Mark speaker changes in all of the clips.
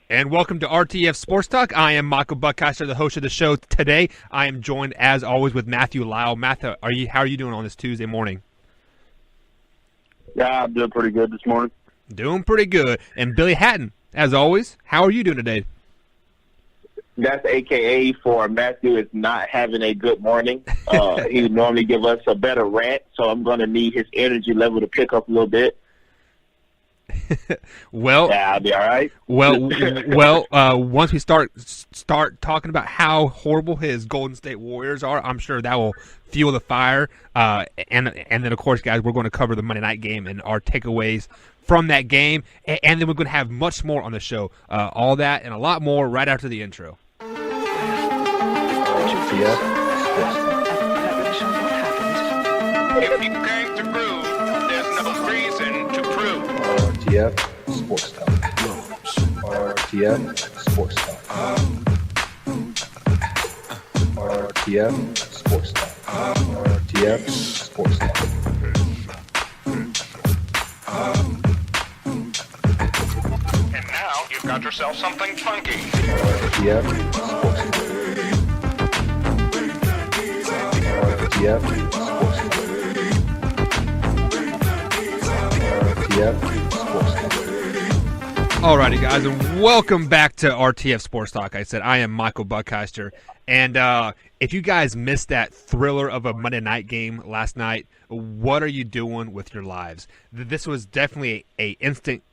Speaker 1: And welcome to RTF Sports Talk. I am Michael Buckcaster, the host of the show. Today, I am joined, as always, with Matthew Lyle. Matthew, how are you doing on this Tuesday morning?
Speaker 2: Yeah, I'm doing pretty good this morning.
Speaker 1: Doing pretty good. And Billy Hatton, as always, how are you doing today?
Speaker 2: That's AKA for Matthew is not having a good morning. He would normally give us a better rant, so I'm going to need his energy level to pick up a little bit.
Speaker 1: Well,
Speaker 2: yeah, I'll be all right.
Speaker 1: Once we start talking about how horrible his Golden State Warriors are, I'm sure that will fuel the fire. And then, of course, guys, we're going to cover the Monday night game and our takeaways from that game. And then we're going to have much more on the show. All that and a lot more right after the intro.
Speaker 3: If you came to prove, there's no reason to prove.
Speaker 4: RTF Sports Talk. RTF Sports Talk. RTF Sports Talk. RTF Sports Talk.
Speaker 3: And now you've got yourself something funky.
Speaker 4: RTF Sports Talk. RTF Sports Talk.
Speaker 1: Alrighty, guys, and welcome back to RTF Sports Talk. I said I am Michael Buckcaster, and if you guys missed that thriller of a Monday night game last night, what are you doing with your lives? This was definitely a instant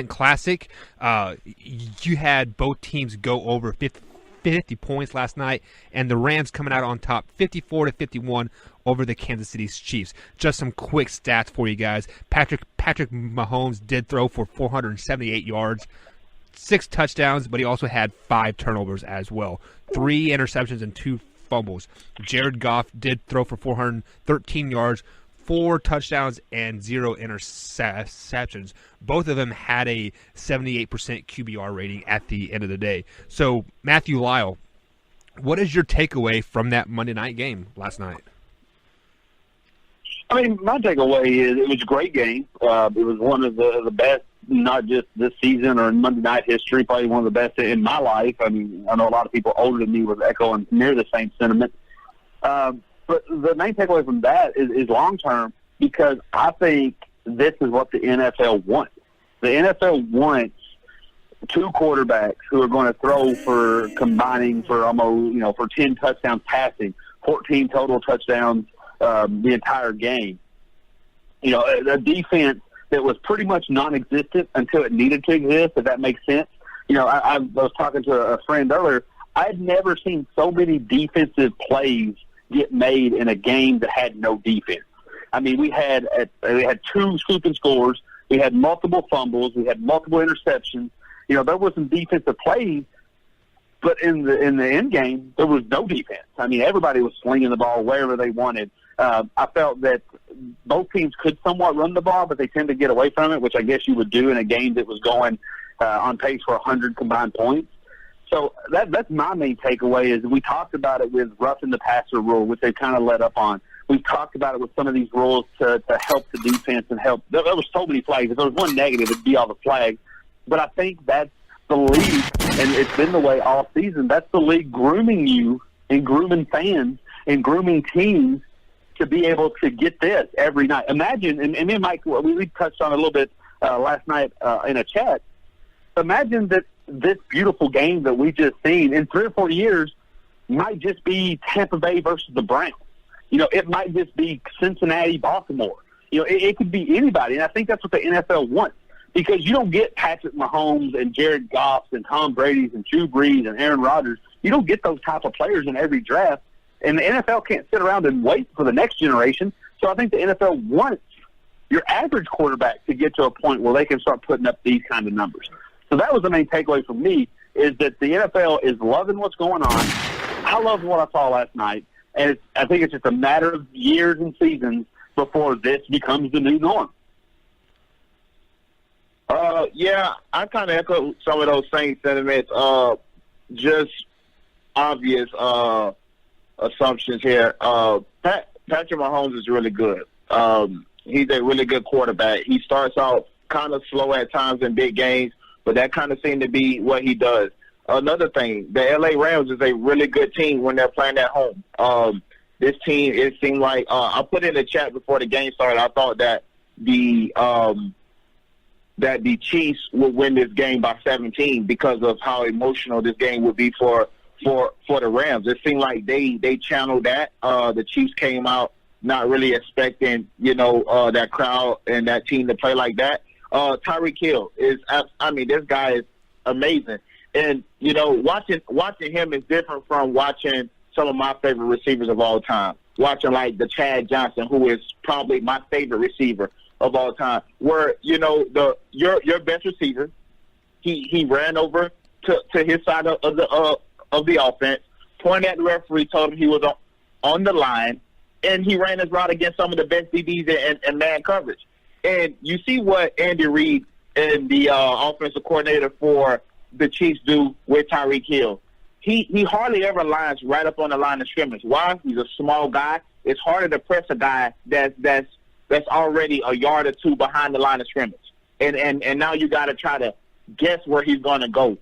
Speaker 1: classic. You had both teams go over 50 points last night, and the Rams coming out on top 54-51 over the Kansas City Chiefs. Just some quick stats for you guys. Patrick Mahomes did throw for 478 yards, 6 touchdowns, but he also had 5 turnovers as well. 3 interceptions and 2 fumbles. Jared Goff did throw for 413 yards, 4 touchdowns, and 0 interceptions. Both of them had a 78% QBR rating at the end of the day. So, Matthew Lyle, what is your takeaway from that Monday night game last night?
Speaker 2: I mean, my takeaway is it was a great game. It was one of the best, not just this season or in Monday night history, probably one of the best in my life. I mean, I know a lot of people older than me were echoing near the same sentiment. But the main takeaway from that is long-term, because I think this is what the NFL wants. The NFL wants 2 quarterbacks who are going to throw for combining for almost, for 10 touchdowns passing, 14 total touchdowns the entire game. A defense that was pretty much non-existent until it needed to exist, if that makes sense. I was talking to a friend earlier. I'd never seen so many defensive plays get made in a game that had no defense. I mean, we had 2 scooping scores. We had multiple fumbles. We had multiple interceptions. There were some defensive plays, but in the end game, there was no defense. I mean, everybody was slinging the ball wherever they wanted. I felt that both teams could somewhat run the ball, but they tend to get away from it, which I guess you would do in a game that was going on pace for 100 combined points. So that's my main takeaway is we talked about it with roughing the passer rule, which they kind of let up on. We talked about it with some of these rules to help the defense and help. There were so many flags. If there was one negative, it'd be all the flags. But I think that's the league, and it's been the way all season. That's the league grooming you and grooming fans and grooming teams to be able to get this every night. Imagine, and me and Mike, we touched on it a little bit last night in a chat. Imagine that this beautiful game that we just seen in 3 or 4 years might just be Tampa Bay versus the Browns. It might just be Cincinnati, Baltimore. It could be anybody, and I think that's what the NFL wants, because you don't get Patrick Mahomes and Jared Goffs and Tom Brady's and Drew Brees and Aaron Rodgers. You don't get those type of players in every draft, and the NFL can't sit around and wait for the next generation. So I think the NFL wants your average quarterback to get to a point where they can start putting up these kind of numbers. So that was the main takeaway for me, is that the NFL is loving what's going on. I loved what I saw last night, and I think it's just a matter of years and seasons before this becomes the new norm.
Speaker 5: Yeah, I kind of echo some of those same sentiments. Just obvious assumptions here. Patrick Mahomes is really good. He's a really good quarterback. He starts out kind of slow at times in big games, but that kind of seemed to be what he does. Another thing, the LA Rams is a really good team when they're playing at home. This team, it seemed like I put in the chat before the game started. I thought that the Chiefs would win this game by 17 because of how emotional this game would be for the Rams. It seemed like they channeled that. The Chiefs came out not really expecting, that crowd and that team to play like that. Tyreek Hill is, this guy is amazing. And, watching him is different from watching some of my favorite receivers of all time. Watching like the Chad Johnson, who is probably my favorite receiver of all time, where, your best receiver, he ran over to his side of the offense, pointed at the referee, told him he was on the line, and he ran his route against some of the best DBs and man coverage. And you see what Andy Reid and the offensive coordinator for the Chiefs do with Tyreek Hill. He hardly ever lines right up on the line of scrimmage. Why? He's a small guy. It's harder to press a guy that's already a yard or two behind the line of scrimmage. And now you got to try to guess where he's going to go.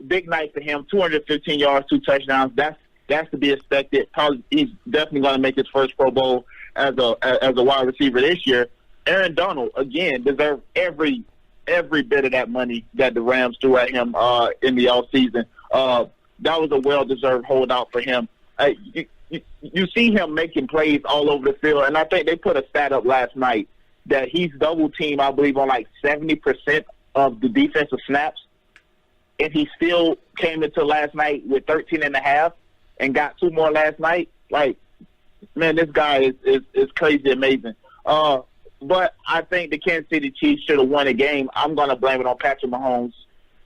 Speaker 5: Big night for him. 215 yards, 2 touchdowns. That's to be expected. Probably he's definitely going to make his first Pro Bowl as a wide receiver this year. Aaron Donald again deserves every bit of that money that the Rams threw at him in the offseason. That was a well-deserved holdout for him. You see him making plays all over the field, and I think they put a stat up last night that he's double-teamed, I believe, on like 70% of the defensive snaps, and he still came into last night with 13.5 and got 2 more last night. Like, man, this guy is crazy amazing. But I think the Kansas City Chiefs should have won a game. I'm going to blame it on Patrick Mahomes.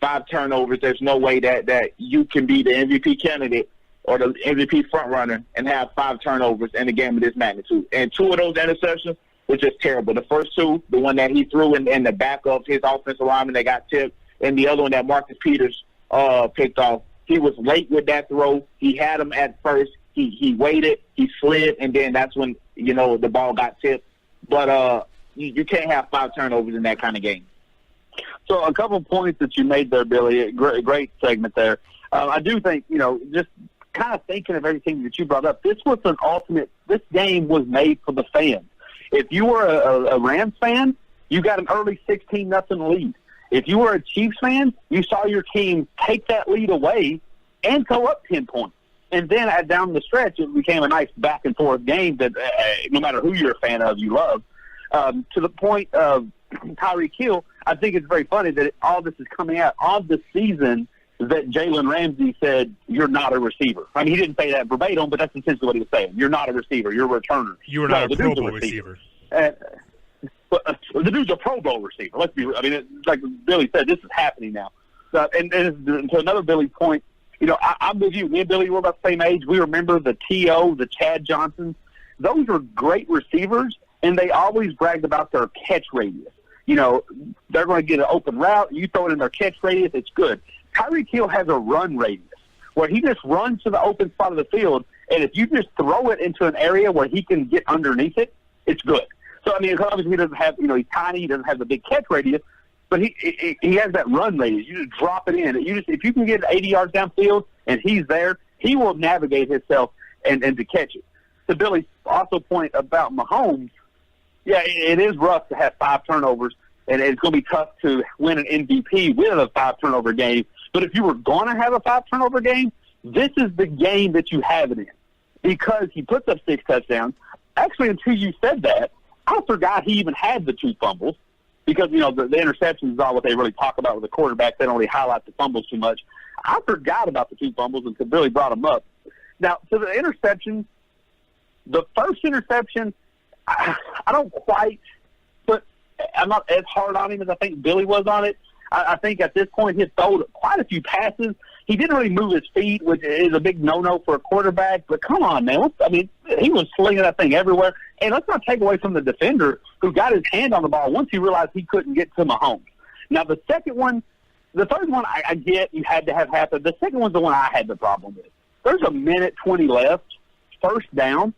Speaker 5: 5 turnovers. There's no way that you can be the MVP candidate or the MVP frontrunner and have 5 turnovers in a game of this magnitude. And 2 of those interceptions were just terrible. The first 2, the one that he threw in the back of his offensive lineman that got tipped, and the other one that Marcus Peters picked off. He was late with that throw. He had him at first. He waited. He slid, and then that's when, the ball got tipped. But you can't have 5 turnovers in that kind of game.
Speaker 2: So a couple of points that you made there, Billy. Great segment there. I do think, just kind of thinking of everything that you brought up, this game was made for the fans. If you were a Rams fan, you got an early 16-0 lead. If you were a Chiefs fan, you saw your team take that lead away and go up 10 points. And then down the stretch, it became a nice back-and-forth game that no matter who you're a fan of, you love. To the point of Tyreek Hill, I think it's very funny that all this is coming out on the season that Jalen Ramsey said, you're not a receiver. I mean, he didn't say that verbatim, but that's essentially what he was saying. You're not a receiver. You're a returner.
Speaker 1: You were not a Pro Bowl receiver.
Speaker 2: The dude's a Pro Bowl receiver. Like Billy said, this is happening now. And to another Billy point, I'm with you. Me and Billy were about the same age. We remember the T.O., the Chad Johnsons. Those were great receivers, and they always bragged about their catch radius. They're going to get an open route. You throw it in their catch radius, it's good. Tyreek Hill has a run radius where he just runs to the open spot of the field, and if you just throw it into an area where he can get underneath it, it's good. So, obviously he doesn't have, he's tiny, he doesn't have the big catch radius, but he has that run radius. You just drop it in. If you can get 80 yards downfield and he's there, he will navigate himself and to catch it. To Billy's also point about Mahomes, yeah, it is rough to have 5 turnovers, and it's going to be tough to win an MVP with a 5-turnover game. But if you were going to have a 5-turnover game, this is the game that you have it in, because he puts up 6 touchdowns. Actually, until you said that, I forgot he even had the 2 fumbles, because, the interceptions is all what they really talk about with the quarterback. They don't really highlight the fumbles too much. I forgot about the 2 fumbles until Billy brought them up. Now, to the interceptions, the first interception, I don't quite, but I'm not as hard on him as I think Billy was on it. I think at this point he's thrown quite a few passes. He didn't really move his feet, which is a big no-no for a quarterback. But come on, man. He was slinging that thing everywhere. And let's not take away from the defender who got his hand on the ball once he realized he couldn't get to Mahomes. Now, the third one, I get you had to have happened. The second one's the one I had the problem with. There's a minute 20 left, first down,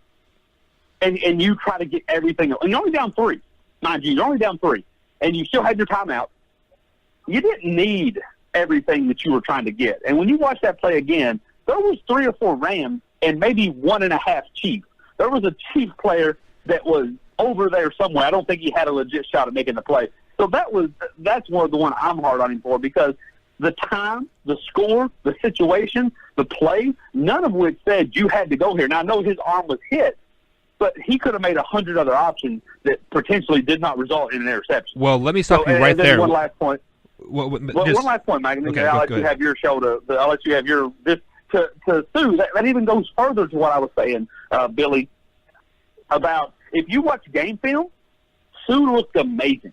Speaker 2: and you try to get everything. And you're only down 3. Mind you, you're only down 3. And you still had your timeout. you didn't need everything that you were trying to get. And when you watch that play again, there was 3 or 4 Rams and maybe 1.5 Chiefs. There was a Chiefs player that was over there somewhere. I don't think he had a legit shot at making the play. So that's one of the one I'm hard on him for, because the time, the score, the situation, the play, none of which said you had to go here. Now, I know his arm was hit, but he could have made 100 other options that potentially did not result in an interception.
Speaker 1: Well, let me stop you right
Speaker 2: and then
Speaker 1: there.
Speaker 2: One last point.
Speaker 1: One
Speaker 2: last point, Mike, and then I'll let you have your show. I'll let you have your this to Sue. That even goes further to what I was saying, Billy, about if you watch game film, Sue looked amazing,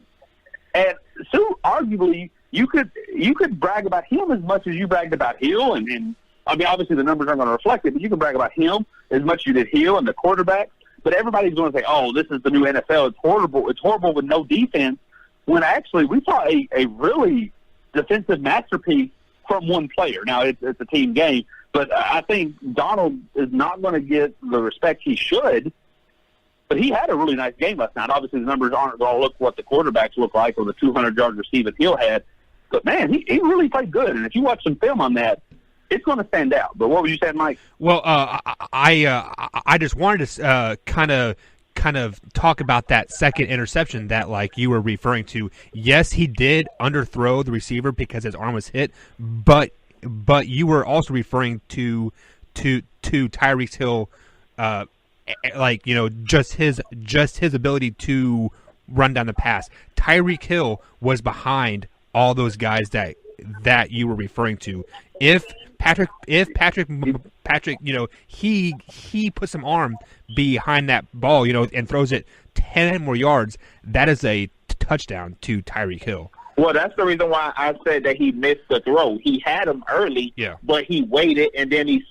Speaker 2: and Sue arguably you could brag about him as much as you bragged about Hill, and I mean obviously the numbers aren't going to reflect it, but you can brag about him as much as you did Hill and the quarterback. But everybody's going to say, "Oh, this is the new NFL. It's horrible. It's horrible with no defense." When actually we saw a really defensive masterpiece from one player. Now, it's a team game, but I think Donald is not going to get the respect he should, but he had a really nice game last night. Obviously, the numbers aren't going to look what the quarterbacks look like or the 200-yard receiving Hill had, but, man, he really played good. And if you watch some film on that, it's going to stand out. But what were you saying, Mike?
Speaker 1: Well, I just wanted to kind of talk about that second interception that like you were referring to. Yes, he did underthrow the receiver because his arm was hit, but you were also referring to Tyreek Hill, like, you know, just his ability to run down the pass. Tyreek Hill was behind all those guys that you were referring to. If Patrick, you know, he puts some arm behind that ball, you know, and throws it 10 more yards, that is a touchdown to Tyreek Hill.
Speaker 5: Well, that's the reason why I said that he missed the throw. He had him early, but he waited, and then he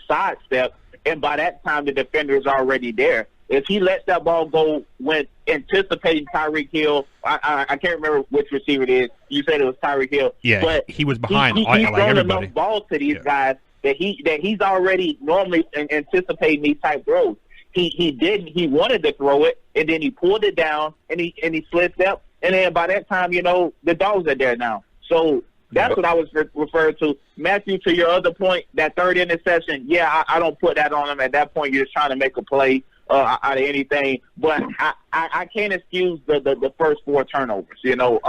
Speaker 5: sidestepped, and by that time the defender is already there. If he lets that ball go when anticipating Tyreek Hill, I can't remember which receiver it is. You said it was Tyreek Hill.
Speaker 1: Yeah,
Speaker 5: but
Speaker 1: he was behind
Speaker 5: he's
Speaker 1: like
Speaker 5: thrown
Speaker 1: everybody.
Speaker 5: enough balls to these guys that he's already normally anticipating these type throws. He wanted to throw it, and then he pulled it down, and he slid up, and then by that time, you know, the dogs are there now. So that's what I was referring to. Matthew, to your other point, that third interception, I don't put that on him. At that point, you're just trying to make a play out of anything. But I can't excuse the first 4 turnovers. You know,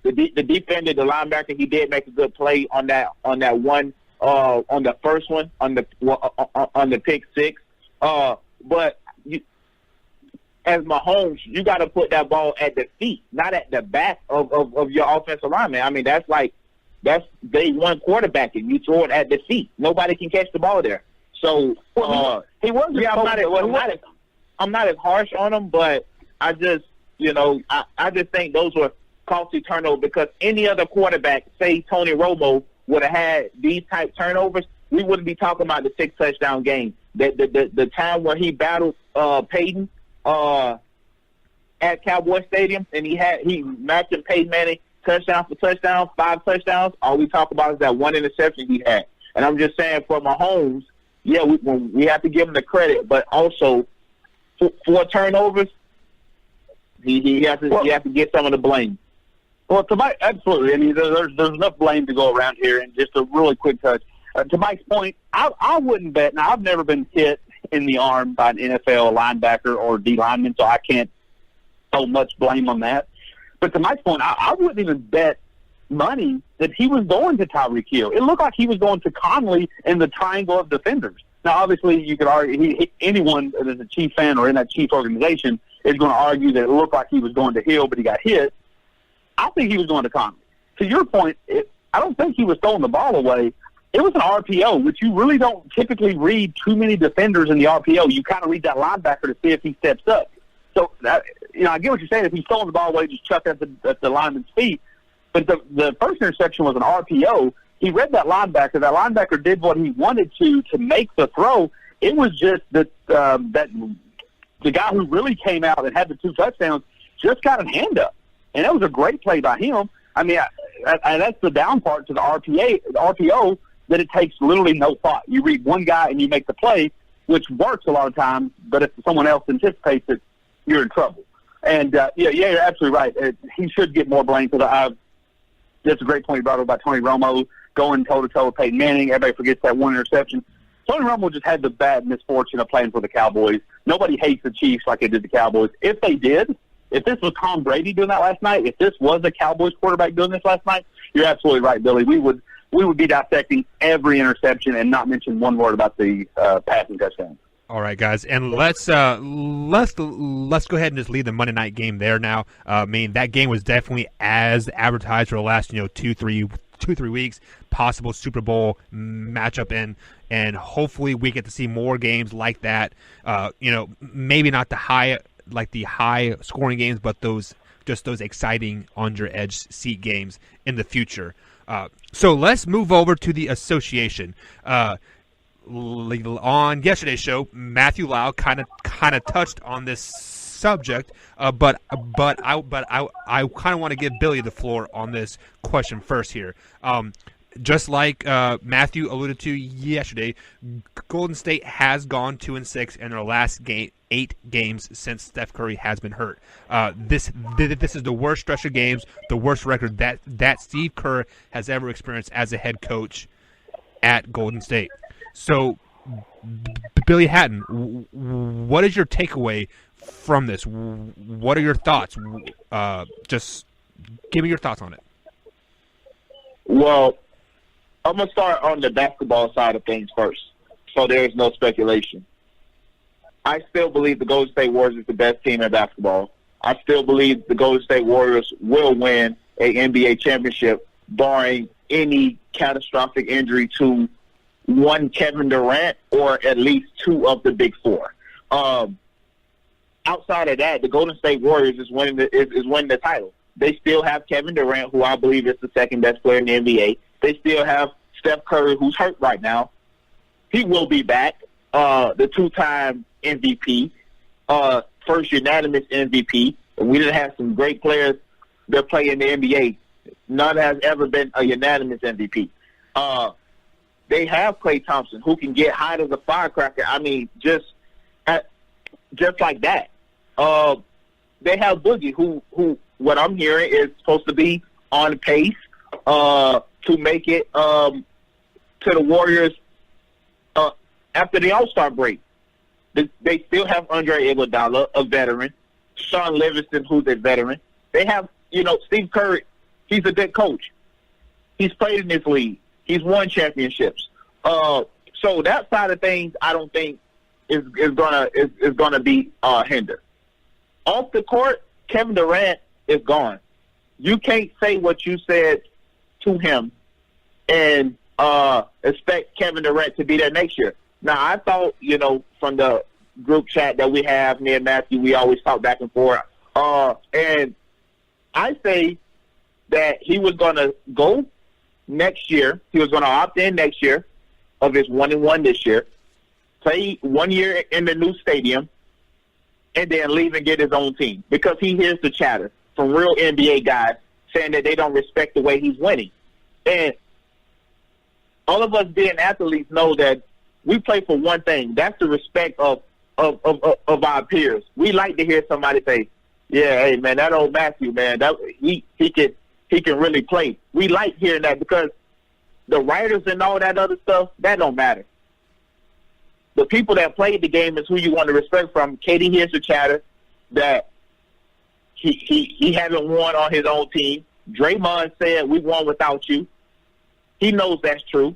Speaker 5: the defender, the linebacker, he did make a good play on that one, on the first one, on the pick 6. But as Mahomes, you got to put that ball at the feet, not at the back of your offensive lineman. I mean, that's day one quarterbacking. You throw it at the feet. Nobody can catch the ball there. So
Speaker 2: he wasn't.
Speaker 5: I'm not as harsh on him, but I just, you know, I just think those were costly turnovers, because any other quarterback, say Tony Romo, would have had these type turnovers, we wouldn't be talking about the 6 touchdown game. The time where he battled Peyton at Cowboy Stadium, and he matched Peyton Manning touchdown for touchdown, 5 touchdowns. All we talk about is that one interception he had. And I'm just saying, for Mahomes, we have to give him the credit, but also 4 turnovers, he has to get some of the blame.
Speaker 2: Well, absolutely. I mean, there's enough blame to go around here. And just a really quick touch. To Mike's point, I wouldn't bet. Now, I've never been hit in the arm by an NFL linebacker or D lineman, so I can't throw much blame on that. But to Mike's point, I wouldn't even bet money that he was going to Tyreek Hill. It looked like he was going to Conley in the triangle of defenders. Now, obviously, you could argue anyone that is a Chiefs fan or in that Chiefs organization is going to argue that it looked like he was going to Hill, but he got hit. I think he was going to Conley. To your point, I don't think he was throwing the ball away. It was an RPO, which you really don't typically read too many defenders in the RPO. You kind of read that linebacker to see if he steps up. So, I get what you're saying. If he's throwing the ball away, just chuck it at the lineman's feet. But the first interception was an RPO. He read that linebacker. That linebacker did what he wanted to make the throw. It was just that the guy who really came out and had the 2 touchdowns just got a hand up. And that was a great play by him. I mean, that's the down part to the RPO, that it takes literally no thought. You read one guy and you make the play, which works a lot of times, but if someone else anticipates it, you're in trouble. And, you're absolutely right. He should get more blame, because that's a great point you brought up about Tony Romo going toe-to-toe with Peyton Manning. Everybody forgets that one interception. Tony Romo just had the bad misfortune of playing for the Cowboys. Nobody hates the Chiefs like they did the Cowboys. If they did, if this was Tom Brady doing that last night, if this was a Cowboys quarterback doing this last night, you're absolutely right, Billy. We would be dissecting every interception and not mention one word about the passing touchdown.
Speaker 1: All right, guys, and let's go ahead and just leave the Monday night game there now. I mean, that game was definitely as advertised for the last 2-3 weeks, possible Super Bowl matchup, and hopefully we get to see more games like that. Maybe not the high scoring games, but those exciting on your edge seat games in the future. So let's move over to the association. On yesterday's show, Matthew Lau kind of touched on this subject, but I kind of want to give Billy the floor on this question first here. Just like Matthew alluded to yesterday, Golden State has gone 2-6 in their last 8 games since Steph Curry has been hurt. This is the worst stretch of games, the worst record that Steve Kerr has ever experienced as a head coach at Golden State. So, Billy Hatton, what is your takeaway from this? What are your thoughts? Just give me your thoughts on it.
Speaker 5: Well, I'm going to start on the basketball side of things first, so there is no speculation. I still believe the Golden State Warriors is the best team in basketball. I still believe the Golden State Warriors will win an NBA championship, barring any catastrophic injury to one Kevin Durant or at least 2 of the big 4. Outside of that, the Golden State Warriors is winning the title. They still have Kevin Durant, who I believe is the second best player in the NBA. They still have Steph Curry, who's hurt right now. He will be back. The 2-time MVP, first unanimous MVP. We didn't have some great players that play in the NBA. None has ever been a unanimous MVP. They have Klay Thompson, who can get hot as a firecracker. I mean, just like that. They have Boogie, who what I'm hearing is supposed to be on pace to make it to the Warriors after the All-Star break. They still have Andre Iguodala, a veteran. Sean Livingston, who's a veteran. They have, Steve Kerr. He's a good coach. He's played in this league. He's won championships. So that side of things, I don't think is gonna be hindered. Off the court, Kevin Durant is gone. You can't say what you said to him and expect Kevin Durant to be there next year. Now, I thought, from the group chat that we have, me and Matthew, we always talk back and forth. And I say that he was going to go next year. He was going to opt in next year of his 1-1 this year, play 1 year in the new stadium, and then leave and get his own team, because he hears the chatter from real NBA guys saying that they don't respect the way he's winning. And all of us being athletes know that we play for one thing. That's the respect of our peers. We like to hear somebody say, yeah, hey, man, that old Matthew, man, he can really play. We like hearing that, because the writers and all that other stuff, that don't matter. The people that played the game is who you want to respect from. KD hears the chatter that he hasn't won on his own team. Draymond said, we won without you. He knows that's true.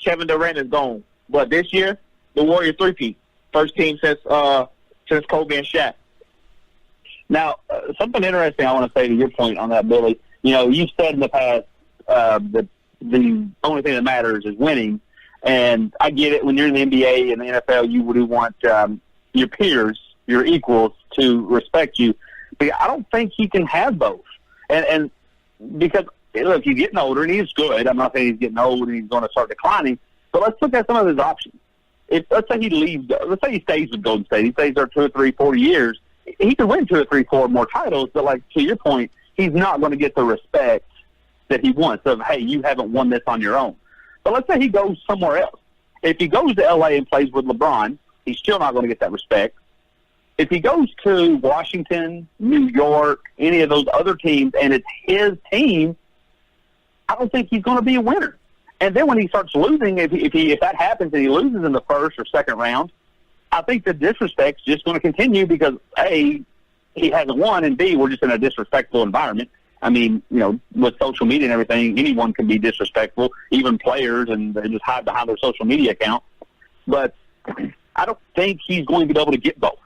Speaker 5: Kevin Durant is gone. But this year, the Warriors three-peat. First team since Kobe and Shaq.
Speaker 2: Now, something interesting I want to say to your point on that, Billy. You've said in the past that the only thing that matters is winning. And I get it. When you're in the NBA and the NFL, you would want your peers, your equals, to respect you. But I don't think he can have both. And because, look, he's getting older, and he's good. I'm not saying he's getting old and he's going to start declining. But let's look at some of his options. Let's say he leaves. Let's say he stays with Golden State. He stays there 2 or 3, 4 years. He could win 2 or 3, 4 more titles. But, like, to your point, he's not going to get the respect that he wants of, hey, you haven't won this on your own. But let's say he goes somewhere else. If he goes to L.A. and plays with LeBron, he's still not going to get that respect. If he goes to Washington, New York, any of those other teams, and it's his team, I don't think he's going to be a winner. And then when he starts losing, if that happens and he loses in the first or second round, I think the disrespect's just going to continue because, A, he hasn't won, and B, we're just in a disrespectful environment. I mean, with social media and everything, anyone can be disrespectful, even players, and they just hide behind their social media account. But I don't think he's going to be able to get both.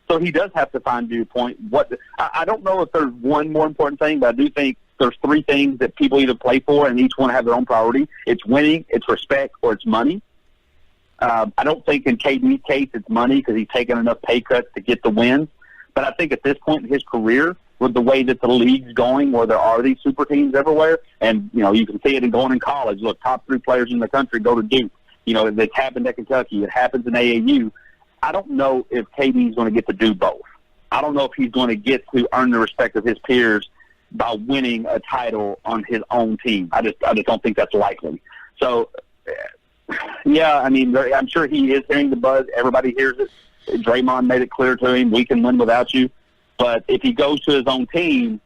Speaker 2: So he does have to find due point. I don't know if there's one more important thing, but I do think there's three things that people either play for, and each one have their own priority. It's winning, it's respect, or it's money. I don't think in KD's case it's money because he's taken enough pay cuts to get the wins. But I think at this point in his career, with the way that the league's going, where there are these super teams everywhere, and you can see it in going in college. Look, top 3 players in the country go to Duke. It's happened at Kentucky. It happens in AAU. I don't know if KD's going to get to do both. I don't know if he's going to get to earn the respect of his peers by winning a title on his own team. I just don't think that's likely. So, yeah, I mean, I'm sure he is hearing the buzz. Everybody hears it. Draymond made it clear to him, we can win without you. But if he goes to his own team,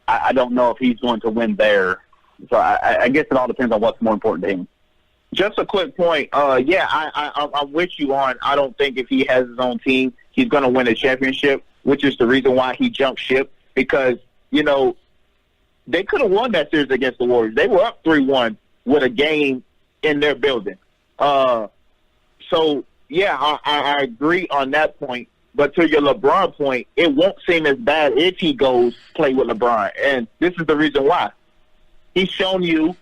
Speaker 2: I don't know if he's going to win there. So I guess it all depends on what's more important to him.
Speaker 5: Just a quick point. I'm with you on. I don't think if he has his own team, he's going to win a championship, which is the reason why he jumped ship. Because they could have won that series against the Warriors. They were up 3-1 with a game in their building. So yeah, I agree on that point. But to your LeBron point, it won't seem as bad if he goes play with LeBron, and this is the reason why. He's shown you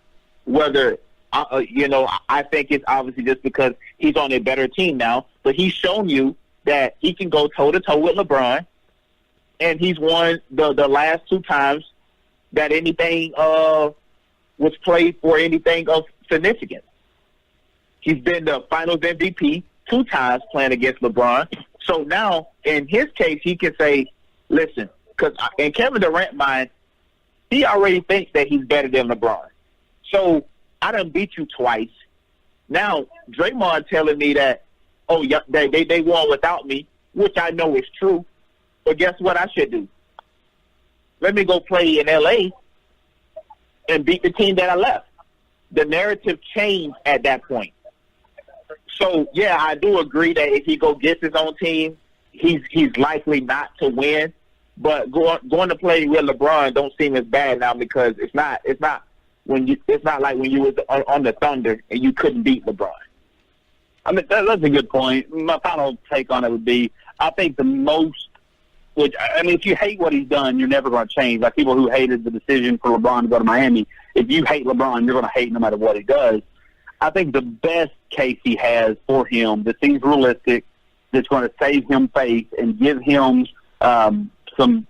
Speaker 5: whether. I think it's obviously just because he's on a better team now, but he's shown you that he can go toe-to-toe with LeBron, and he's won the last 2 times that anything was played for anything of significance. He's been the Finals MVP 2 times playing against LeBron. So now, in his case, he can say, listen, because in Kevin Durant's mind, he already thinks that he's better than LeBron. So I done beat you twice. Now, Draymond telling me that, they won without me, which I know is true. But guess what I should do? Let me go play in L.A. and beat the team that I left. The narrative changed at that point. So, yeah, I do agree that if he go gets his own team, he's likely not to win. But going to play with LeBron don't seem as bad now because it's not like when you was on the Thunder and you couldn't beat LeBron.
Speaker 2: I mean, that's a good point. My final take on it would be, I think if you hate what he's done, you're never going to change. Like people who hated the decision for LeBron to go to Miami, if you hate LeBron, you're going to hate no matter what he does. I think the best case he has for him that seems realistic, that's going to save him face and give him some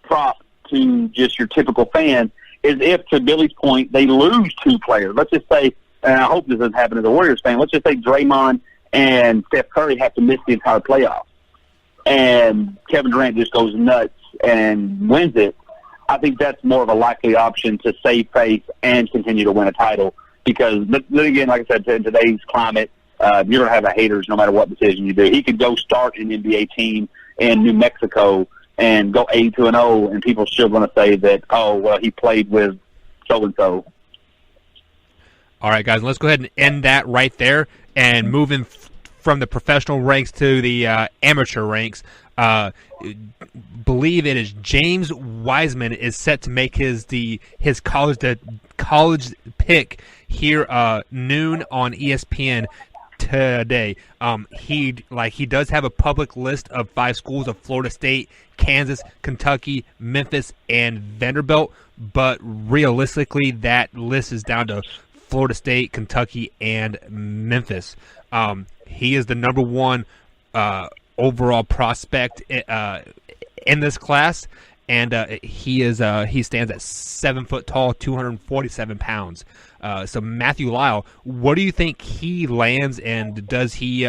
Speaker 2: props to just your typical fan, is if, to Billy's point, they lose 2 players. Let's just say, and I hope this doesn't happen as a Warriors fan, let's just say Draymond and Steph Curry have to miss the entire playoffs, and Kevin Durant just goes nuts and wins it. I think that's more of a likely option to save face and continue to win a title because, then again, like I said, in today's climate, you're going to have the haters no matter what decision you do. He could go start an NBA team in New Mexico and go 8-0, and people are still going to say that, he played with so-and-so.
Speaker 1: All right, guys, let's go ahead and end that right there and move in from the professional ranks to the amateur ranks. Believe it is James Wiseman is set to make his college pick here noon on ESPN today. He does have a public list of 5 schools of Florida State, Kansas, Kentucky, Memphis, and Vanderbilt, but realistically that list is down to Florida State, Kentucky, and Memphis. He is the number 1 overall prospect in this class, and he stands at 7 foot tall, 247 pounds. So Matthew Lyle, what do you think he lands, and does he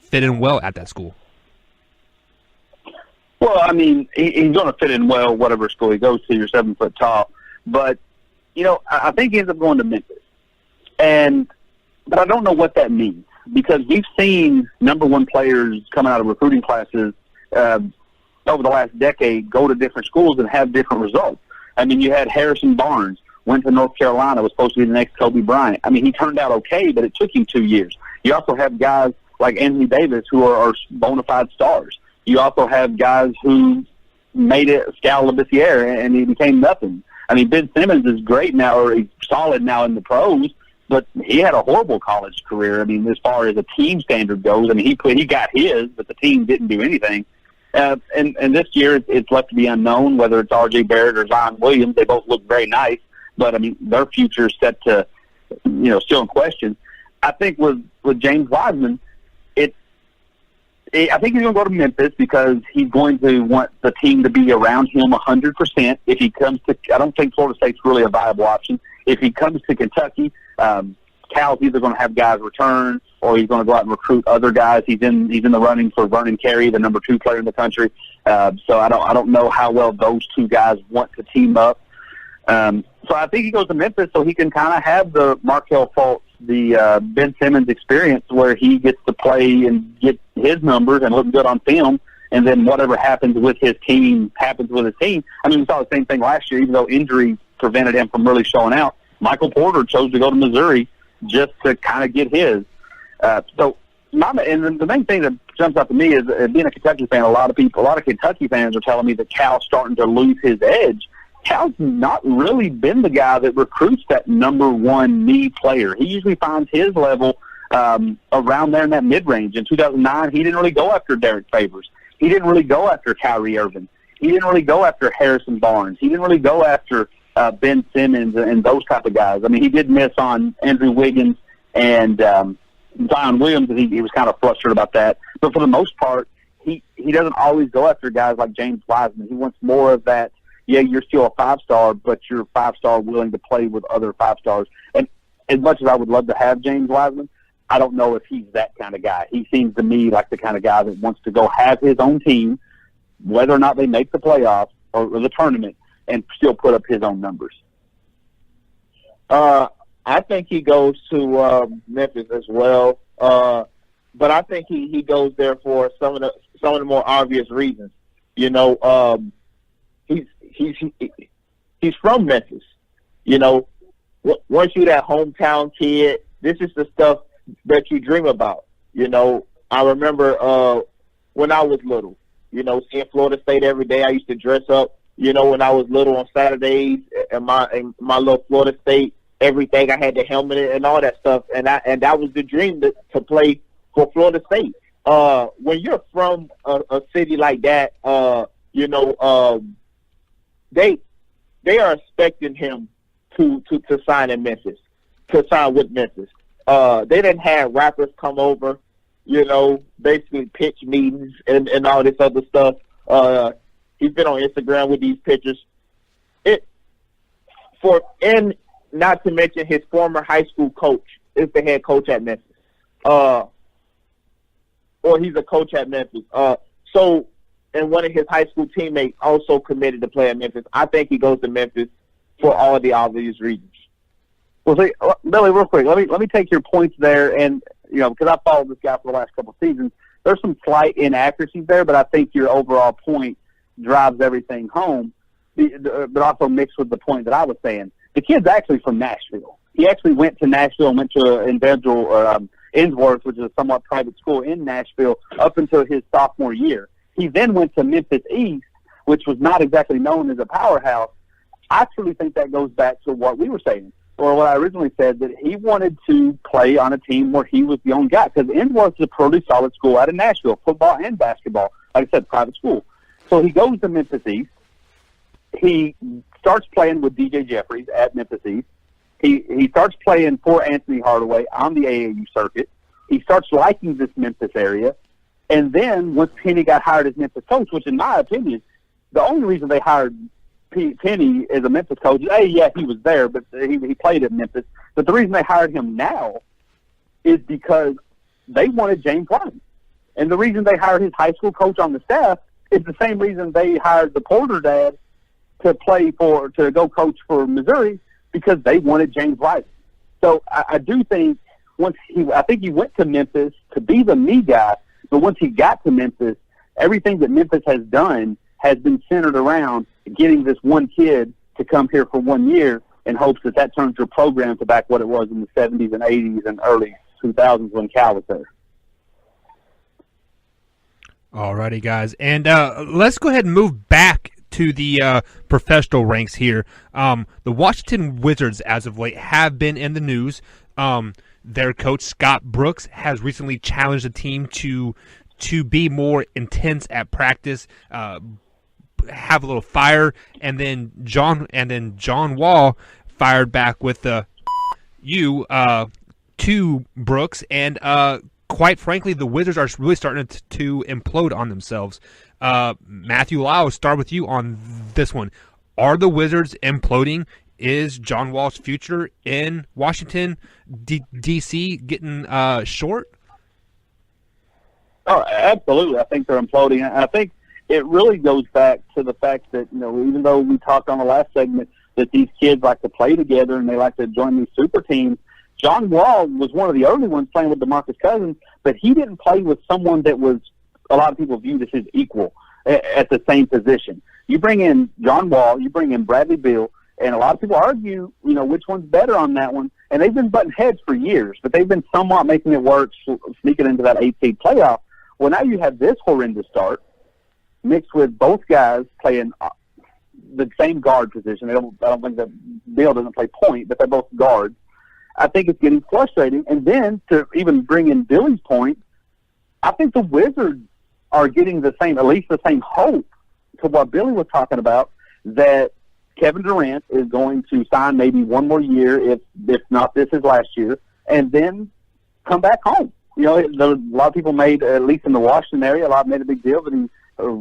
Speaker 1: fit in well at that school?
Speaker 2: Well, I mean, he's going to fit in well whatever school he goes to. You're 7 foot tall, but I think he ends up going to Memphis, but I don't know what that means because we've seen number 1 players coming out of recruiting classes over the last decade go to different schools and have different results. I mean, you had Harrison Barnes, went to North Carolina, was supposed to be the next Kobe Bryant. I mean, he turned out okay, but it took him 2 years. You also have guys like Anthony Davis who are bona fide stars. You also have guys who made it Scal Labissiere, and he became nothing. I mean, Ben Simmons is great now, or he's solid now in the pros, but he had a horrible college career. I mean, as far as a team standard goes, I mean, he got his, but the team didn't do anything. And this year, it's left to be unknown whether it's R.J. Barrett or Zion Williams. They both look very nice, but, I mean, their future is set to, still in question. I think with James Wiseman, I think he's going to go to Memphis because he's going to want the team to be around him 100%. If he comes to, I don't think Florida State's really a viable option. If he comes to Kentucky, Cal's either going to have guys return or he's going to go out and recruit other guys. He's in the running for Vernon Carey, the number 2 player in the country. So I don't know how well those two guys want to team up. So I think he goes to Memphis so he can kind of have the Markelle Fultz, the Ben Simmons experience where he gets to play and get his numbers and look good on film, and then whatever happens with his team happens with his team. I mean, we saw the same thing last year, even though injury prevented him from really showing out. Michael Porter chose to go to Missouri just to kind of get his. And the main thing that jumps out to me is being a Kentucky fan, a lot of Kentucky fans are telling me that Cal's starting to lose his edge. Cal's not really been the guy that recruits that number 1 knee player. He usually finds his level around there in that mid-range. In 2009, he didn't really go after Derek Favors. He didn't really go after Kyrie Irving. He didn't really go after Harrison Barnes. He didn't really go after Ben Simmons and those type of guys. I mean, he did miss on Andrew Wiggins and Zion Williams, and he was kind of frustrated about that. But for the most part, he doesn't always go after guys like James Wiseman. He wants more of that. Yeah, you're still a 5-star, but you're a 5-star willing to play with other 5-stars. And as much as I would love to have James Wiseman, I don't know if he's that kind of guy. He seems to me like the kind of guy that wants to go have his own team, whether or not they make the playoffs or the tournament, and still put up his own numbers.
Speaker 5: I think he goes to Memphis as well, but I think he goes there for some of the more obvious reasons. He's from Memphis. Once you're that hometown kid, this is the stuff that you dream about. I remember when I was little, seeing Florida State every day. I used to dress up, when I was little on Saturdays in my little Florida State, everything. I had the helmet and all that stuff, and that was the dream to play for Florida State. When you're from a city like that, they are expecting him to sign in Memphis, to sign with Memphis. They didn't have rappers come over, basically pitch meetings and all this other stuff. He's been on Instagram with these pictures. Not to mention his former high school coach is the head coach at Memphis. Or he's a coach at Memphis. And one of his high school teammates also committed to play at Memphis. I think he goes to Memphis for all the obvious reasons.
Speaker 2: Well, see, Billy, real quick, let me take your points there, and because I followed this guy for the last couple of seasons, there's some slight inaccuracies there, but I think your overall point drives everything home. But also mixed with the point that I was saying, the kid's actually from Nashville. He actually went to Nashville and went to Innsworth, which is a somewhat private school in Nashville, up until his sophomore year. He then went to Memphis East, which was not exactly known as a powerhouse. I truly think that goes back to what we were saying, or what I originally said, that he wanted to play on a team where he was the only guy, because Innsworth is a pretty solid school out of Nashville, football and basketball. Like I said, private school. So he goes to Memphis East. He starts playing with DJ Jeffries at Memphis East. He starts playing for Anthony Hardaway on the AAU circuit. He starts liking this Memphis area. And then once Penny got hired as Memphis coach, which in my opinion, the only reason they hired Penny as a Memphis coach, he was there, but he played at Memphis. But the reason they hired him now is because they wanted James Wiseman. And the reason they hired his high school coach on the staff is the same reason they hired the Porter dad to go coach for Missouri, because they wanted James Wiseman. So I do think I think he went to Memphis to be the me guy, but once he got to Memphis, everything that Memphis has done has been centered around getting this one kid to come here for 1 year in hopes that that turns your program to back what it was in the 70s and 80s and early 2000s when Cal was there.
Speaker 1: Alrighty, guys, and let's go ahead and move back to the professional ranks here. The Washington Wizards, as of late, have been in the news. Their coach, Scott Brooks, has recently challenged the team to be more intense at practice, have a little fire, and then John Wall fired back with the to Brooks, and quite frankly, the Wizards are really starting to implode on themselves. Matthew Lau, start with you on this one. Are the Wizards imploding? Is John Wall's future in Washington, D.C. getting short?
Speaker 2: Oh, absolutely. I think they're imploding. I think it really goes back to the fact that, even though we talked on the last segment that these kids like to play together and they like to join these super teams, John Wall was one of the early ones playing with DeMarcus Cousins, but he didn't play with someone that was a lot of people viewed as his equal at the same position. You bring in John Wall, you bring in Bradley Beal, and a lot of people argue, which one's better on that one. And they've been butting heads for years, but they've been somewhat making it work, sneaking into that 8-seed playoff. Well, now you have this horrendous start mixed with both guys playing the same guard position. I don't think that Beal doesn't play point, but they're both guards. I think it's getting frustrating. And then to even bring in Billy's point, I think the Wizards are getting at least the same hope to what Billy was talking about, that Kevin Durant is going to sign maybe one more year, if not this is last year, and then come back home. A lot of people made, at least in the Washington area, made a big deal that he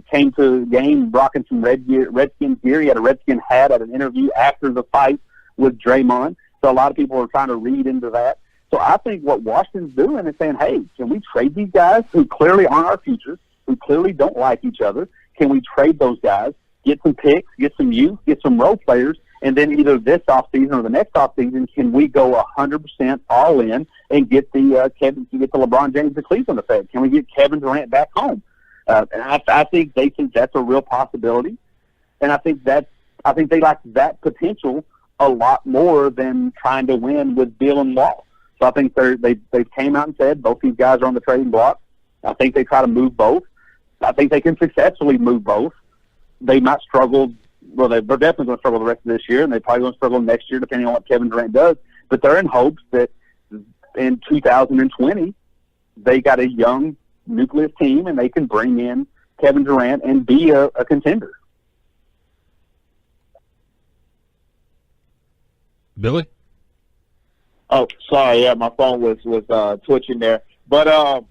Speaker 2: came to the game rocking some Redskins gear. He had a Redskin hat at an interview after the fight with Draymond. So a lot of people are trying to read into that. So I think what Washington's doing is saying, hey, can we trade these guys who clearly aren't our futures, who clearly don't like each other? Can we trade those guys, get some picks, get some youth, get some role players, and then either this offseason or the next offseason, can we go 100% all in and get the LeBron James of Cleveland effect? Can we get Kevin Durant back home? And I think they think that's a real possibility, and I think they like that potential a lot more than trying to win with Beal and Wall. So I think they came out and said both these guys are on the trading block. I think they try to move both. I think they can successfully move both. They might struggle. Well, they're definitely going to struggle the rest of this year, and they're probably going to struggle next year depending on what Kevin Durant does. But they're in hopes that in 2020 they got a young nucleus team and they can bring in Kevin Durant and be a contender.
Speaker 1: Billy?
Speaker 5: Oh, sorry. Yeah, my phone was twitching there. But,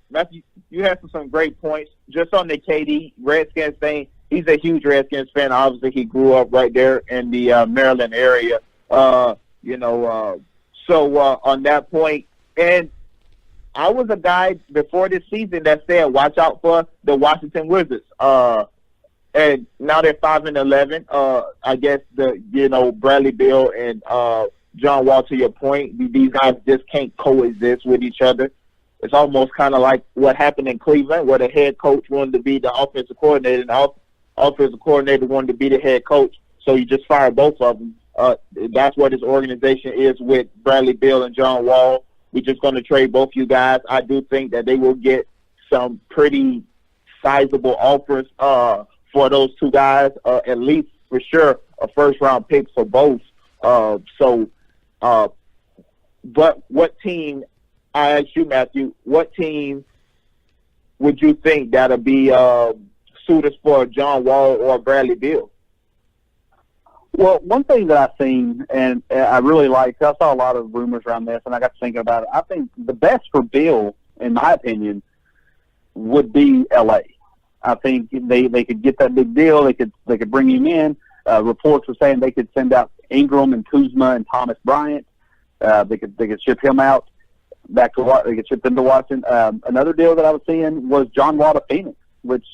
Speaker 5: Matthew, you had some great points. Just on the KD Redskins thing, he's a huge Redskins fan. Obviously, he grew up right there in the Maryland area. So on that point, and I was a guy before this season that said, watch out for the Washington Wizards. And now they're 5-11. I guess Bradley Beal and John Wall, to your point, these guys just can't coexist with each other. It's almost kind of like what happened in Cleveland, where the head coach wanted to be the offensive coordinator and the offensive coordinator wanted to be the head coach. So you just fire both of them. That's what this organization is with Bradley Beal and John Wall. We're just going to trade both you guys. I do think that they will get some pretty sizable offers for those two guys, at least for sure a first-round pick for both. But what team, I ask you, Matthew, what team would you think that'll be suited for John Wall or Bradley Beal?
Speaker 2: Well, one thing that I've seen, and I really like, I saw a lot of rumors around this, and I got to thinking about it. I think the best for Bill, in my opinion, would be L.A. I think they could get that big deal. They could bring him in. Reports were saying they could send out Ingram and Kuzma and Thomas Bryant. They could ship him out back to they could ship them to Washington. Another deal that I was seeing was John Wall to Phoenix, which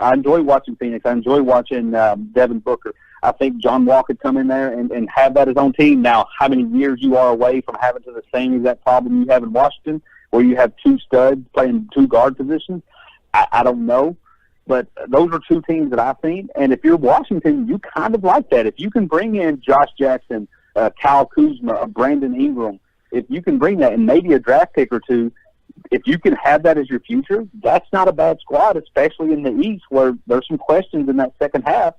Speaker 2: I enjoy watching Phoenix. I enjoy watching Devin Booker. I think John Wall could come in there and have that his own team. Now, how many years you are away from having the same exact problem you have in Washington, where you have two studs playing two guard positions, I don't know. But those are two teams that I've seen. And if you're Washington, you kind of like that. If you can bring in Josh Jackson, Kyle Kuzma, Brandon Ingram, if you can bring that and maybe a draft pick or two, if you can have that as your future, that's not a bad squad, especially in the East where there's some questions in that second half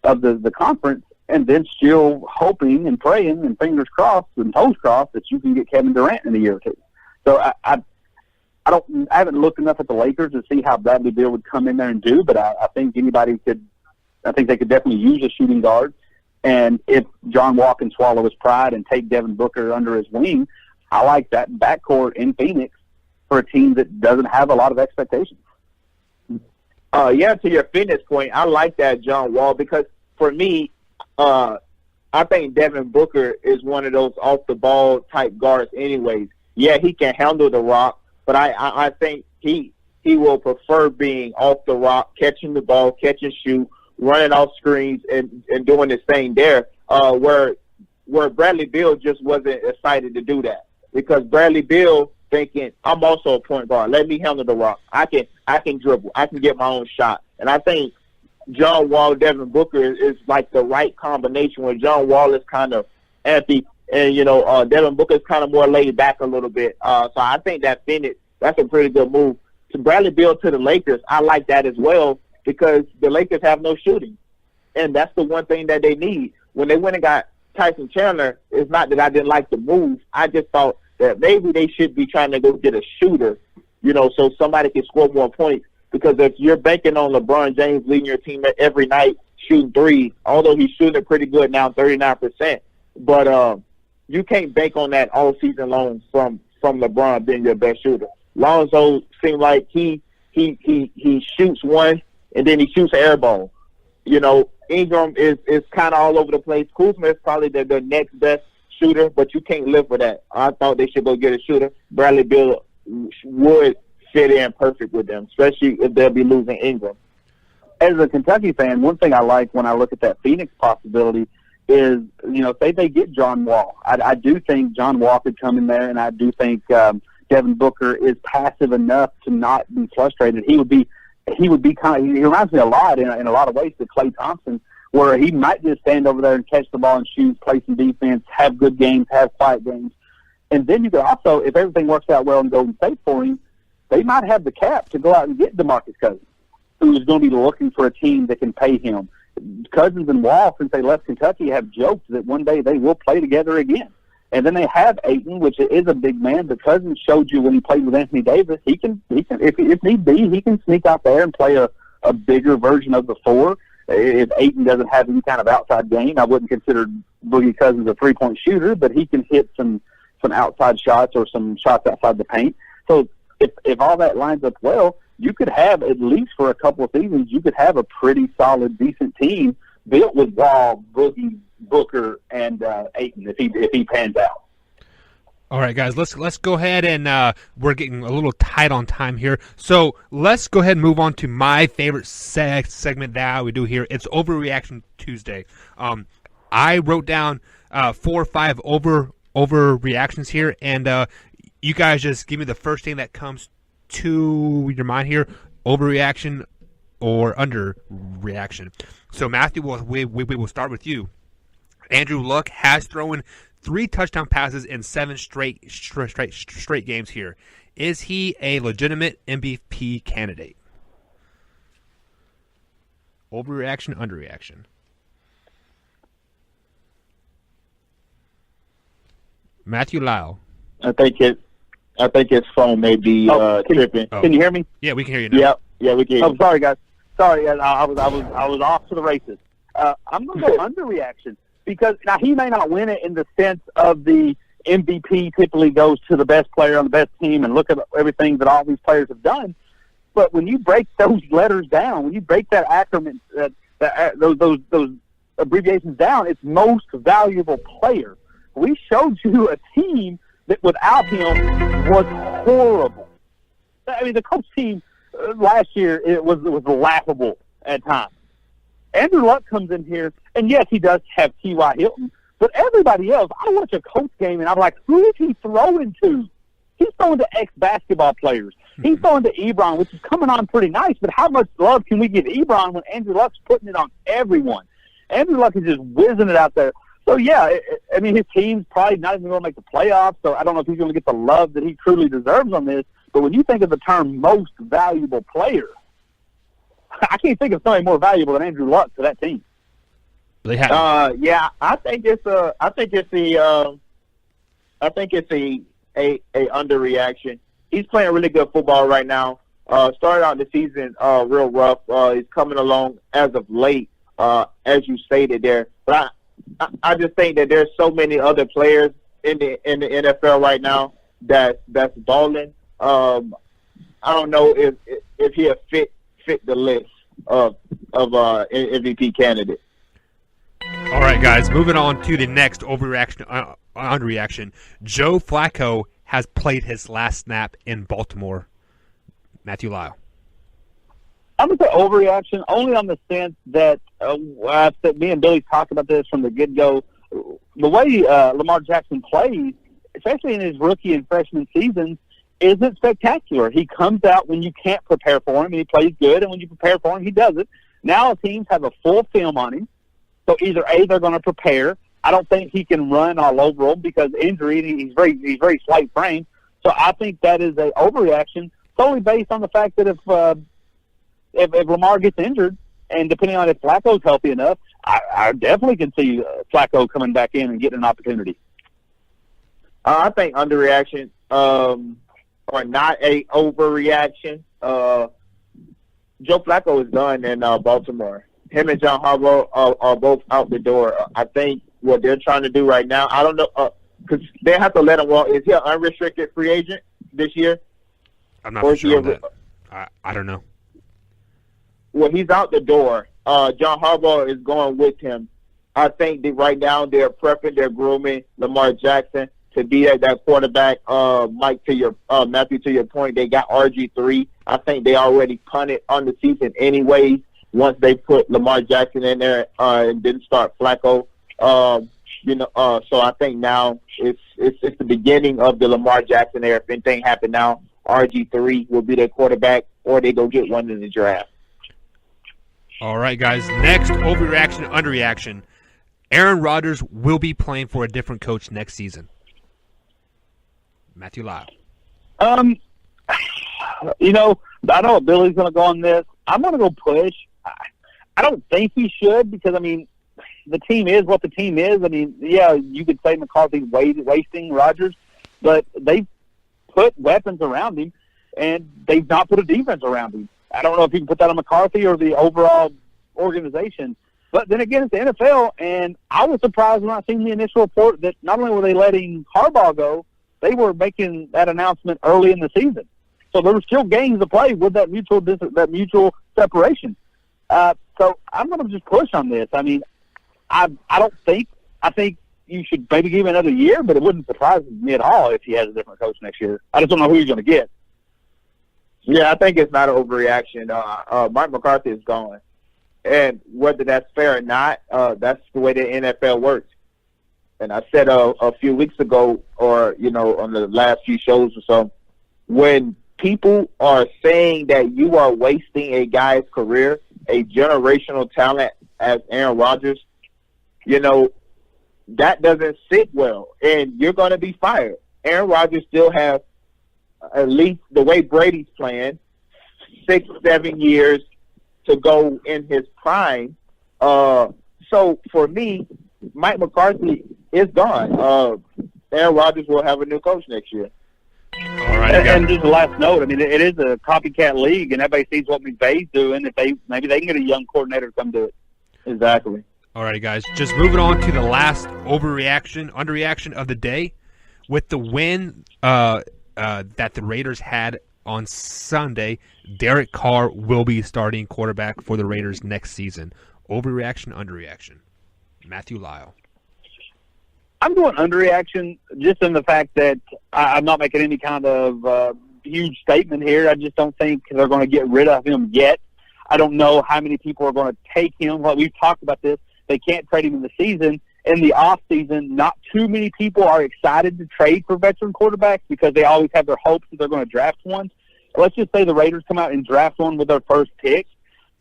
Speaker 2: of the conference, and then still hoping and praying and fingers crossed and toes crossed that you can get Kevin Durant in a year or two. So I haven't looked enough at the Lakers to see how Bradley Beal would come in there and do, but I think they could definitely use a shooting guard. And if John Wall can swallow his pride and take Devin Booker under his wing, I like that backcourt in Phoenix for a team that doesn't have a lot of expectations.
Speaker 5: To your Phoenix point, I like that John Wall because for me, I think Devin Booker is one of those off-the-ball type guards anyways. Yeah, he can handle the rock, but I think he will prefer being off the rock, catching the ball, catch and shoot, running off screens, and doing his thing there, where Bradley Beal just wasn't excited to do that. Because Bradley Beal thinking, I'm also a point guard. Let me handle the rock. I can dribble. I can get my own shot. And I think John Wall, Devin Booker is like the right combination where John Wall is kind of empty and, Devin Booker is kind of more laid back a little bit. So I think that Phoenix, that's a pretty good move. To Bradley Beal to the Lakers, I like that as well because the Lakers have no shooting. And that's the one thing that they need. When they went and got Tyson Chandler, it's not that I didn't like the move. I just thought that maybe they should be trying to go get a shooter, so somebody can score more points. Because if you're banking on LeBron James leading your team every night, shooting threes, although he's shooting it pretty good now, 39%, but you can't bank on that all season long from LeBron being your best shooter. Lonzo seemed like he shoots one and then he shoots an air ball. Ingram is kind of all over the place. Kuzma is probably the next best shooter, but you can't live with that. I thought they should go get a shooter. Bradley Beal would fit in perfect with them, especially if they'll be losing Ingram.
Speaker 2: As a Kentucky fan, one thing I like when I look at that Phoenix possibility is, say they get John Wall. I do think John Wall could come in there, and I do think Devin Booker is passive enough to not be frustrated. He would be kind of. He reminds me a lot in a lot of ways to Klay Thompson, where he might just stand over there and catch the ball and shoot, play some defense, have good games, have quiet games, and then you could also, if everything works out well in Golden State for him, they might have the cap to go out and get DeMarcus Cousins, who is going to be looking for a team that can pay him. Cousins and Wall, since they left Kentucky, have joked that one day they will play together again. And then they have Ayton, which is a big man, but Cousins showed you when he played with Anthony Davis, he can if need be, he can sneak out there and play a bigger version of the four. If Ayton doesn't have any kind of outside game, I wouldn't consider Boogie Cousins a three-point shooter, but he can hit some outside shots or some shots outside the paint. So if all that lines up well, you could have, at least for a couple of seasons, you could have a pretty solid, decent team built with Wall, Boogie, Booker, and Ayton if he pans out.
Speaker 1: All right, guys, let's go ahead and we're getting a little tight on time here. So let's go ahead and move on to my favorite segment that we do here. It's Overreaction Tuesday. I wrote down 4 or 5 overreactions here, and you guys just give me the first thing that comes to your mind here, overreaction or underreaction. So, Matthew, we will start with you. Andrew Luck has thrown 3 touchdown passes in 7 straight games here. Is he a legitimate MVP candidate? Overreaction, underreaction. Matthew Lyle.
Speaker 5: I think his phone may be tripping.
Speaker 2: Can you hear me?
Speaker 1: Yeah, we can hear you now.
Speaker 5: Yeah, we can hear you.
Speaker 2: Oh, sorry, guys. Sorry, I was off to the races. I'm going to go underreaction because now he may not win it in the sense of the MVP typically goes to the best player on the best team and look at everything that all these players have done. But when you break those letters down, when you break that acronym, those abbreviations down, it's most valuable player. We showed you a team that without him was horrible. I mean, the coach team last year, it was laughable at times. Andrew Luck comes in here, and yes, he does have T.Y. Hilton, but everybody else, I watch a Colts game, and I'm like, who is he throwing to? He's throwing to ex-basketball players. He's throwing to Ebron, which is coming on pretty nice, but how much love can we give Ebron when Andrew Luck's putting it on everyone? Andrew Luck is just whizzing it out there. So, yeah, I mean, his team's probably not even going to make the playoffs, so I don't know if he's going to get the love that he truly deserves on this. But when you think of the term most valuable player, I can't think of somebody more valuable than Andrew Luck to that team.
Speaker 1: They have.
Speaker 5: Yeah, I think it's a underreaction. He's playing really good football right now. Started out the season real rough. He's coming along as of late, as you stated there. But I just think that there's so many other players in the NFL right now that's balling. I don't know if he'll fit the list of MVP candidate.
Speaker 1: All right, guys, moving on to the next overreaction, underreaction. Joe Flacco has played his last snap in Baltimore. Matthew Lyle.
Speaker 2: I'm going to say overreaction only on the sense that me and Billy talked about this from the get-go. The way Lamar Jackson plays, especially in his rookie and freshman seasons, isn't spectacular. He comes out when you can't prepare for him, and he plays good, and when you prepare for him, he doesn't. Now teams have a full film on him, so either A, they're going to prepare. I don't think he can run all over him because injury, he's very slight frame. So I think that is an overreaction solely based on the fact that if Lamar gets injured, and depending on if Flacco's healthy enough, I definitely can see Flacco coming back in and getting an opportunity.
Speaker 5: I think underreaction, or not a overreaction. Joe Flacco is done in Baltimore. Him and John Harbaugh are both out the door. I think what they're trying to do right now, I don't know, because they have to let him walk. Is he an unrestricted free agent this year?
Speaker 1: I'm not for sure on that. I don't know.
Speaker 5: Well, he's out the door. John Harbaugh is going with him. I think that right now they're prepping, they're grooming Lamar Jackson to be that quarterback. Mike, Matthew, to your point, they got RG3. I think they already punted on the season anyways once they put Lamar Jackson in there and didn't start Flacco. So I think now it's the beginning of the Lamar Jackson era. If anything happened now, RG3 will be their quarterback, or they go get one in the draft.
Speaker 1: All right, guys. Next, overreaction, underreaction. Aaron Rodgers will be playing for a different coach next season. Matthew Lyle.
Speaker 2: I know what Billy's going to go on this. I'm going to go push. I don't think he should because, the team is what the team is. You could say McCarthy's wasting Rodgers, but they've put weapons around him, and they've not put a defense around him. I don't know if you can put that on McCarthy or the overall organization. But then again, it's the NFL, and I was surprised when I seen the initial report that not only were they letting Harbaugh go, they were making that announcement early in the season. So there were still games to play with that mutual separation. So I'm going to just push on this. I think you should maybe give him another year, but it wouldn't surprise me at all if he has a different coach next year. I just don't know who he's going to get.
Speaker 5: Yeah, I think it's not an overreaction. Mike McCarthy is gone. And whether that's fair or not, that's the way the NFL works. And I said a few weeks ago, or, on the last few shows or so, when people are saying that you are wasting a guy's career, a generational talent as Aaron Rodgers, that doesn't sit well, and you're going to be fired. Aaron Rodgers still has, at least the way Brady's playing, 6-7 years to go in his prime. So for me, Mike McCarthy is gone. Aaron Rodgers will have a new coach next year.
Speaker 1: All right,
Speaker 2: and just a last note, it is a copycat league, and everybody sees what McVay's doing. Maybe they can get a young coordinator to come do it.
Speaker 5: Exactly.
Speaker 1: All right, guys. Just moving on to the last underreaction of the day, with the win that the Raiders had on Sunday. Derek Carr will be starting quarterback for the Raiders next season. Overreaction, underreaction. Matthew Lyle.
Speaker 2: I'm going underreaction just in the fact that I'm not making any kind of huge statement here. I just don't think they're going to get rid of him yet. I don't know how many people are going to take him. Well, we've talked about this. They can't trade him in the season. In the off season, not too many people are excited to trade for veteran quarterbacks because they always have their hopes that they're going to draft one. let's just say the Raiders come out and draft one with their first pick,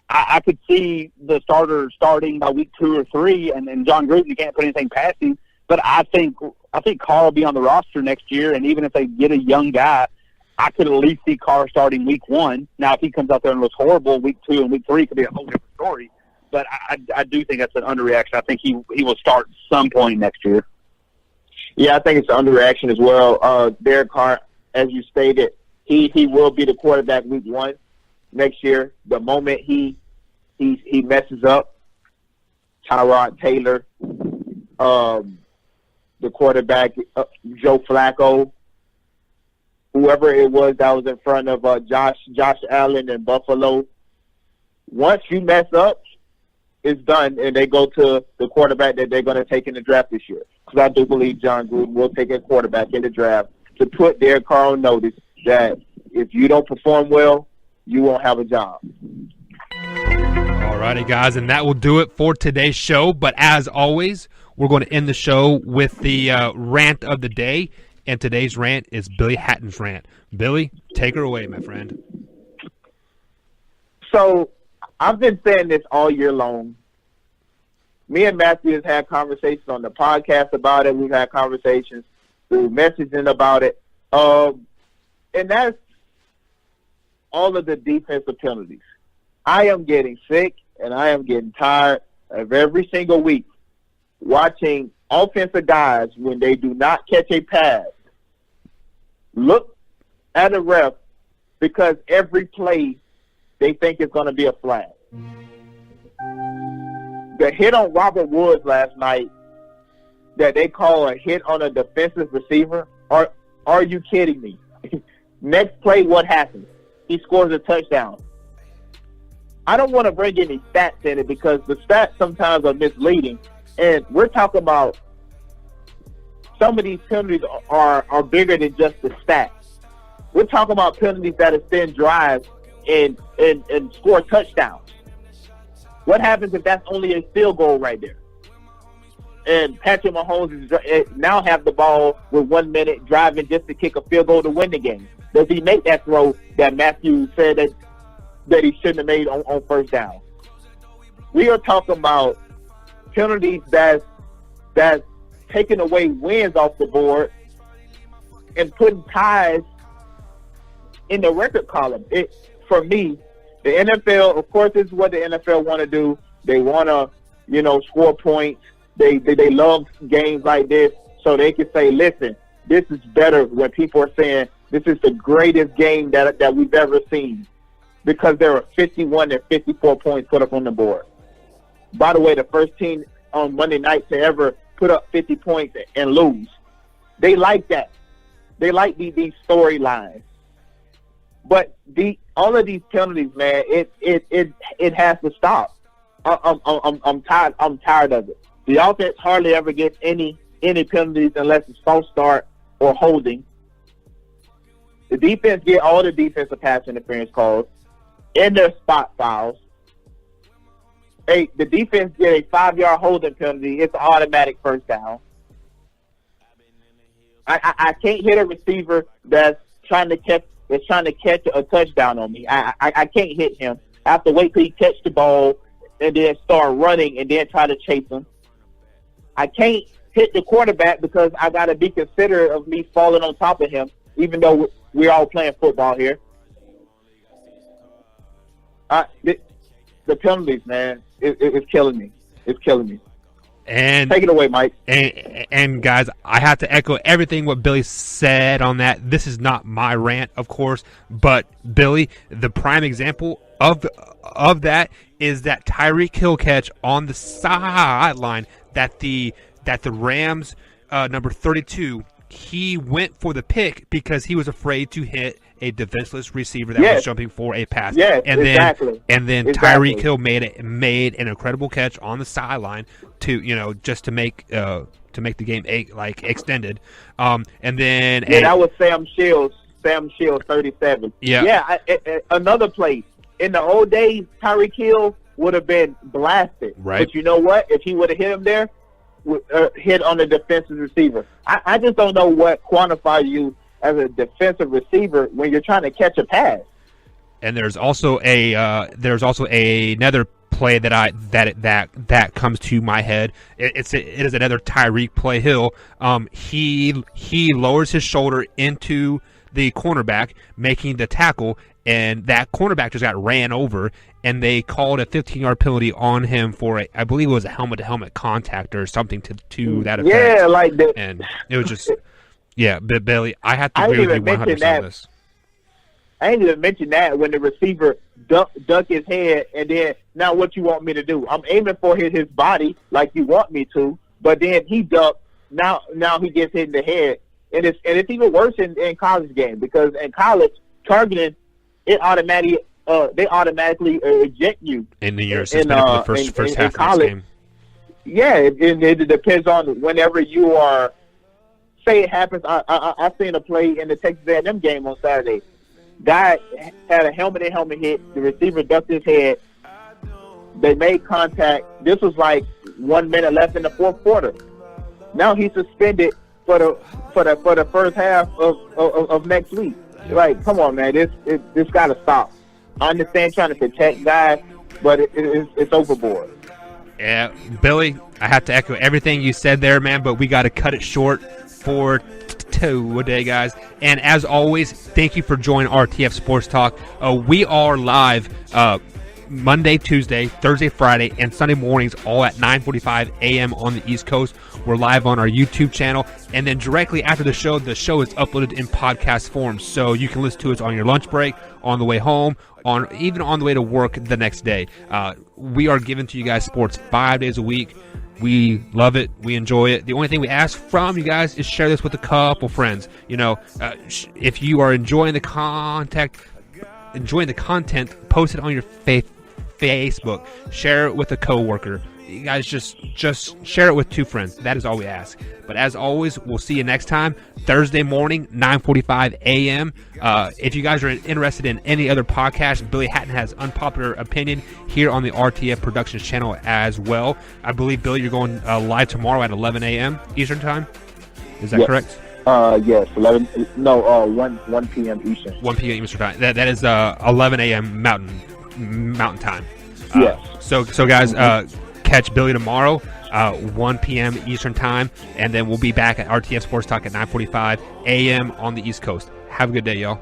Speaker 2: I could see the starter starting by week 2 or 3, and then John Gruden, you can't put anything past him. But I think Carr will be on the roster next year, and even if they get a young guy, I could at least see Carr starting week 1. Now, if he comes out there and looks horrible, week 2 and week 3 could be a whole different story. But I do think that's an underreaction. I think he will start some point next year.
Speaker 5: Yeah, I think it's an underreaction as well. Derek Carr, as you stated, he will be the quarterback week 1 next year. The moment he messes up, Tyrod Taylor, the quarterback, Joe Flacco, whoever it was that was in front of Josh Allen in Buffalo, once you mess up, it's done, and they go to the quarterback that they're going to take in the draft this year. Because I do believe John Gruden will take a quarterback in the draft to put Derek Carr on notice that if you don't perform well, you won't have a job.
Speaker 1: All righty, guys, and that will do it for today's show. But as always, we're going to end the show with the rant of the day, and today's rant is Billy Hatton's rant. Billy, take her away, my friend.
Speaker 5: So I've been saying this all year long. Me and Matthew has had conversations on the podcast about it. We've had conversations through messaging about it. And that's all of the defensive penalties. I am getting sick and I am getting tired of every single week watching offensive guys, when they do not catch a pass, look at a ref because every play they think it's going to be a flag. The hit on Robert Woods last night that they call a hit on a defensive receiver, are you kidding me? Next play, what happens? He scores a touchdown. I don't want to bring any stats in it because the stats sometimes are misleading. And we're talking about some of these penalties are bigger than just the stats. We're talking about penalties that extend drives and score touchdowns. What happens if that's only a field goal right there? And Patrick Mahomes is now have the ball with 1 minute driving just to kick a field goal to win the game. Does he make that throw that Matthew said that he shouldn't have made on first down? We are talking about penalties that's taking away wins off the board and putting ties in the record column. For me, the NFL, of course, this is what the NFL want to do. They want to, score points. They love games like this so they can say, listen, this is better when people are saying this is the greatest game that we've ever seen because there are 51 and 54 points put up on the board. By the way, the first team on Monday night to ever put up 50 points and lose. They like that. They like these storylines. But all of these penalties, man, it has to stop. I'm tired of it. The offense hardly ever gets any penalties unless it's false start or holding. The defense get all the defensive pass interference calls and their spot fouls. Hey, the defense get a 5-yard holding penalty. It's an automatic first down. I can't hit a receiver that's trying to catch a touchdown on me. I can't hit him. I have to wait till he catch the ball and then start running and then try to chase him. I can't hit the quarterback because I got to be considerate of me falling on top of him, even though we're all playing football here. The penalties, man, it's killing me. It's killing me.
Speaker 1: And
Speaker 5: take it away, Mike.
Speaker 1: And guys, I have to echo everything what Billy said on that. This is not my rant, of course, but Billy, the prime example of that is that Tyreek Hill catch on the sideline that the Rams number 32, he went for the pick because he was afraid to hit a defenseless receiver that was jumping for a pass.
Speaker 5: Yes,
Speaker 1: and
Speaker 5: exactly.
Speaker 1: then Tyreek Hill made an incredible catch on the sideline to just to make the game extended. And then
Speaker 5: that was Sam Shields 37. Yeah. Another play. In the old days, Tyreek Hill would have been blasted.
Speaker 1: Right.
Speaker 5: But you know what? If he would have hit him there, hit on the defensive receiver. I just don't know what quantify you as a defensive receiver when you're trying to catch a pass.
Speaker 1: And there's also another play that comes to my head. It is another Tyreek play. Hill. He lowers his shoulder into the cornerback, making the tackle, and that cornerback just got ran over, and they called a 15-yard penalty on him for I believe it was a helmet-to-helmet contact or something to that effect.
Speaker 5: Yeah, like that.
Speaker 1: And it was just but Billy, I have to agree with you 100% on this.
Speaker 5: I ain't even mention that when the receiver duck his head, and then now what you want me to do? I'm aiming for his body like you want me to, but then he ducked. Now he gets hit in the head, and it's even worse in college game, because in college targeting they automatically eject you.
Speaker 1: And then you're suspended for the first half of this game.
Speaker 5: Yeah, it depends on whenever you are. Say it happens. I seen a play in the Texas A&M game on Saturday. Guy had a helmet-to-helmet hit. The receiver ducked his head. They made contact. This was like 1 minute left in the fourth quarter. Now he's suspended for the first half of next week. Yep. Like, come on, man, this got to stop. I understand trying to protect guys, but it's overboard.
Speaker 1: Yeah, Billy, I have to echo everything you said there, man, but we got to cut it short for today, guys. And as always, thank you for joining RTF Sports Talk. We are live Monday, Tuesday, Thursday, Friday, and Sunday mornings, all at 9:45 a.m. on the East Coast. We're live on our YouTube channel, and then directly after the show is uploaded in podcast form, so you can listen to us on your lunch break, on the way home, even on the way to work the next day. We are giving to you guys sports 5 days a week. We love it. We enjoy it. The only thing we ask from you guys is share this with a couple friends. If you are enjoying the content, post it on your Facebook. Share it with a coworker. You guys just share it with 2 friends. That is all we ask. But as always, we'll see you next time, Thursday morning, 9:45 a.m. If you guys are interested in any other podcast, Billy Hatton has Unpopular Opinion here on the RTF Productions channel as well. I believe, Billy, you're going live tomorrow at 11 a.m. Eastern time. Is that correct?
Speaker 5: Yes, 1 p.m. Eastern.
Speaker 1: 1 p.m. Eastern time. That is 11 a.m. Mountain time.
Speaker 5: Yes.
Speaker 1: So guys, catch Billy tomorrow, 1 p.m. Eastern time, and then we'll be back at RTF Sports Talk at 9:45 a.m. on the East Coast. Have a good day, y'all.